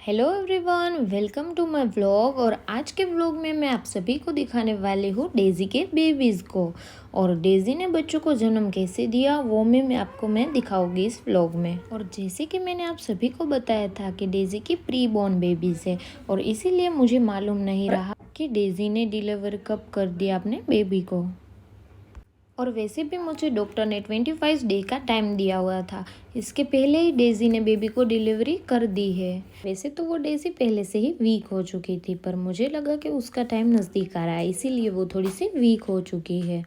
Hello everyone, welcome to my vlog. और आज के व्लॉग में मैं आप सभी को दिखाने वाली हूँ डेज़ी के बेबीज़ को। और डेज़ी ने बच्चों को जन्म कैसे दिया वो मैं आपको दिखाऊंगी इस व्लॉग में। और जैसे कि मैंने आप सभी को बताया था कि डेज़ी की प्री बॉर्न बेबीज़ है और इसीलिए मुझे मालूम नहीं रहा कि डेज़ी ने डिलीवर कब कर दिया अपने बेबी को। और वैसे भी मुझे डॉक्टर ने 25 डे का टाइम दिया हुआ था। इसके पहले ही डेज़ी ने बेबी को डिलीवरी कर दी है। वैसे तो वो डेज़ी पहले से ही वीक हो चुकी थी, पर मुझे लगा कि उसका टाइम नज़दीक आ रहा है, इसीलिए वो थोड़ी सी वीक हो चुकी है।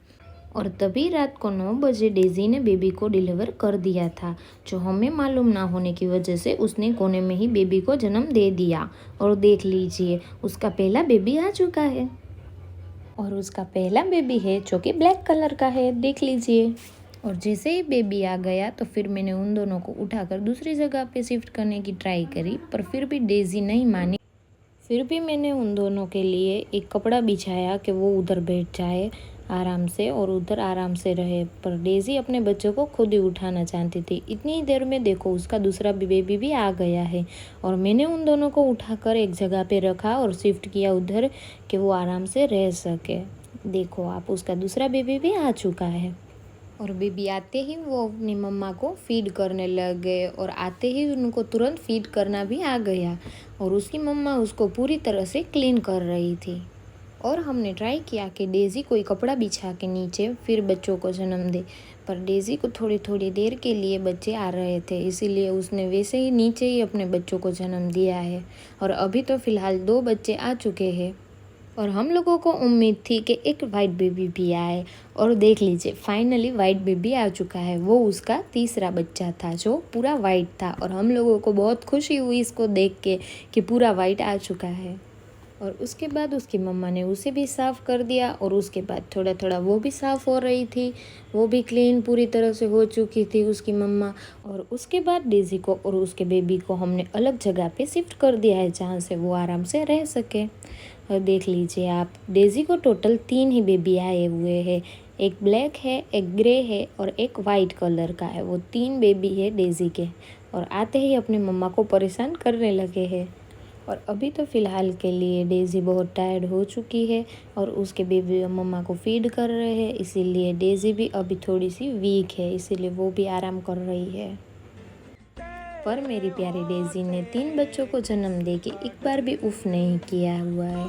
और तभी रात को 9 बजे डेज़ी ने बेबी को डिलीवर कर दिया था, जो हमें मालूम ना होने की वजह से उसने कोने में ही बेबी को जन्म दे दिया। और देख लीजिए, उसका पहला बेबी आ चुका है। और उसका पहला बेबी है जो कि ब्लैक कलर का है, देख लीजिए। और जैसे ही बेबी आ गया तो फिर मैंने उन दोनों को उठाकर दूसरी जगह पे शिफ्ट करने की ट्राई करी, पर फिर भी डेज़ी नहीं मानी। फिर भी मैंने उन दोनों के लिए एक कपड़ा बिछाया कि वो उधर बैठ जाए आराम से और उधर आराम से रहे, पर डेज़ी अपने बच्चों को खुद ही उठाना चाहती थी। इतनी देर में देखो उसका दूसरा बेबी भी आ गया है और मैंने उन दोनों को उठाकर एक जगह पे रखा और शिफ्ट किया उधर कि वो आराम से रह सके। देखो आप, उसका दूसरा बेबी भी आ चुका है। और बेबी आते ही वो अपनी मम्मा को फीड करने लग गए और आते ही उनको तुरंत फीड करना भी आ गया। और उसकी मम्मा उसको पूरी तरह से क्लीन कर रही थी। और हमने ट्राई किया कि डेज़ी कोई कपड़ा बिछा के नीचे फिर बच्चों को जन्म दे, पर डेज़ी को थोड़ी थोड़ी देर के लिए बच्चे आ रहे थे, इसीलिए उसने वैसे ही नीचे ही अपने बच्चों को जन्म दिया है। और अभी तो फ़िलहाल 2 बच्चे आ चुके हैं और हम लोगों को उम्मीद थी कि एक वाइट बेबी भी आए। और देख लीजिए, फाइनली वाइट बेबी आ चुका है। वो उसका तीसरा बच्चा था जो पूरा वाइट था और हम लोगों को बहुत खुशी हुई इसको देख के कि पूरा वाइट आ चुका है। और उसके बाद उसकी मम्मा ने उसे भी साफ़ कर दिया और उसके बाद थोड़ा थोड़ा वो भी साफ़ हो रही थी, वो भी क्लीन पूरी तरह से हो चुकी थी उसकी मम्मा। और उसके बाद डेज़ी को और उसके बेबी को हमने अलग जगह पे शिफ्ट कर दिया है जहाँ से वो आराम से रह सके। और देख लीजिए आप, डेज़ी को टोटल 3 ही बेबी आए हुए हैं। एक ब्लैक है, एक ग्रे है और एक वाइट कलर का है। वो 3 बेबी है डेज़ी के और आते ही अपनी मम्मा को परेशान करने लगे हैं। और अभी तो फ़िलहाल के लिए डेज़ी बहुत टायर्ड हो चुकी है और उसके बेबी मम्मा को फीड कर रहे हैं, इसीलिए डेज़ी भी अभी थोड़ी सी वीक है, इसीलिए वो भी आराम कर रही है। पर मेरी प्यारी डेज़ी ने 3 बच्चों को जन्म दे के एक बार भी उफ नहीं किया हुआ है।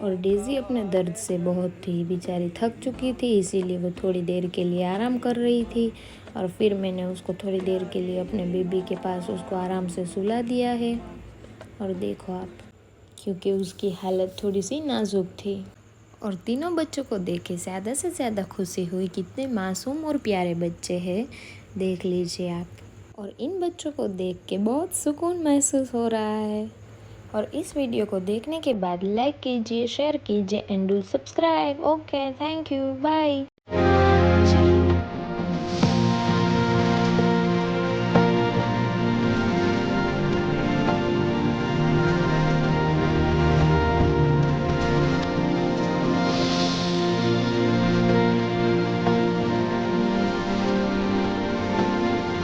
और डेज़ी अपने दर्द से बहुत ही बेचारी थक चुकी थी, इसीलिए वो थोड़ी देर के लिए आराम कर रही थी। और फिर मैंने उसको थोड़ी देर के लिए अपने बेबी के पास उसको आराम से सुला दिया है। और देखो आप, क्योंकि उसकी हालत थोड़ी सी नाजुक थी। और तीनों बच्चों को देख के ज़्यादा से ज़्यादा खुशी हुई। कितने मासूम और प्यारे बच्चे हैं, देख लीजिए आप। और इन बच्चों को देख के बहुत सुकून महसूस हो रहा है। और इस वीडियो को देखने के बाद लाइक कीजिए, शेयर कीजिए and do subscribe. Okay, thank you, bye.